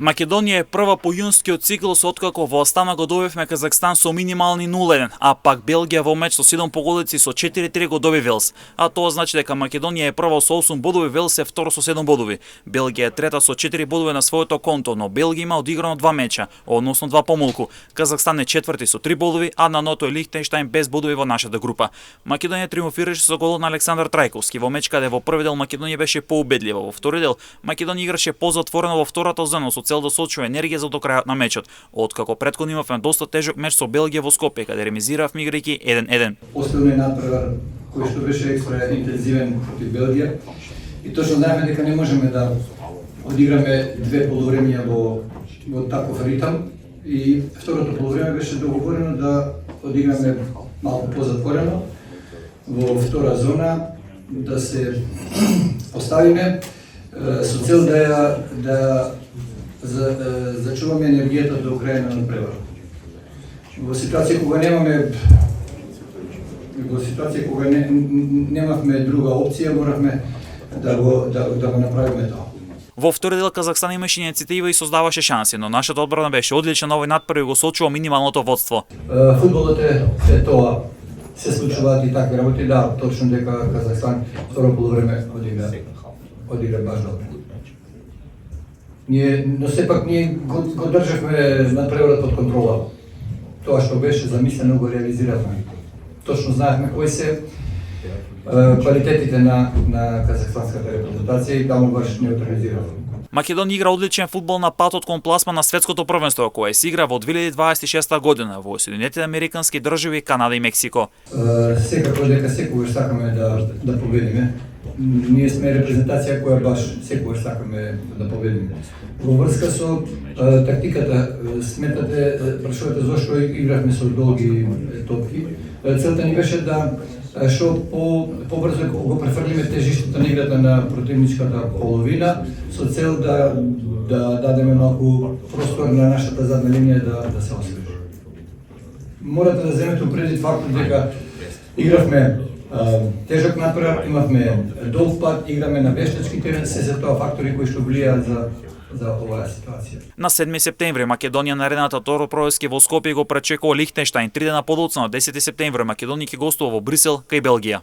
Македонија е прва по јунскиот циклус откако во Астана го добивме Казахстан со минимални 0-1, а пак Белгија во меч со 7 погодици со 4-3 го доби Велс. А тоа значи дека Македонија е прва со 8 бодови, Велс е второ со 7 бодови. Белгија е трета со 4 бодови на своето конто, но Белгија има одиграно 2 меча, односно 2 помалку. Казахстан е четврти со 3 бодови, а на ното е Лихтенштајн без бодови во нашата група. Македонија триумфираше со голот на Александар Трајковски во меч каде во први дел Македонија беше поубедлива, во втори дел Македонија играше позатворено во втората зона со цел да сочува енергија за до крајот на мечот. Откако претходно имавме доста тежок меч со Белгија во Скопје, каде ремизиравме играјќи 1-1. Основниот натпревар кој што беше екстра интензивен против Белгија и точно знаеме дека не можеме да одиграме две полувремења во таков ритам и второто полувреме беше договорено да одиграме малку позатворено во втора зона, да се поставиме со цел да зачуваме енергијата до крај на надпреварот. Во ситуација кога немавме друга опција, моравме да го направиме тоа. Во втори дел Казахстан имаше иницијатива и создаваше шанси, но нашата одбрана беше одлична на овој надпрев и го сочува минималното водство. Фудбалот е се тоа. Се случуваат и такви работи, да, точно дека Казахстан второ полувреме одигра баш добро. Но сепак ние го државме надпреварот под контрола. Тоа што беше замислено го реализиравме. Точно знаевме кои се квалитетите на казахстанската репрезентација и таму баш неутрализиравме. Македонија игра одличен фудбал на патот кон пласма на светското првенство, кое се игра во 2026 година во Соединетите Американски држави, Канада и Мексико. Секако дека секогаш сакаме да победиме. Ние сме репрезентација која баш секогаш сакаме да победиме. Во врска со тактиката, сметате, прашувате зошто игравме со долги топки. Целта ни беше да што побрзо го префрлиме тежиштето на играта на противничката половина со цел да дадеме малку простор на нашата задна линија да се освежи. Морате да земете предвид фактот дека игравме тежок надпревар, имавме долг пат, играме на вештачки терен, се тоа фактори кои што влијаат за оваа ситуација. На 7 септември Македонија наредната Торо Проески во Скопје го пречекува Лихтенштајн. 3 дена подоцна, на 10 септември Македонија ќе гостува во Брисел кај Белгија.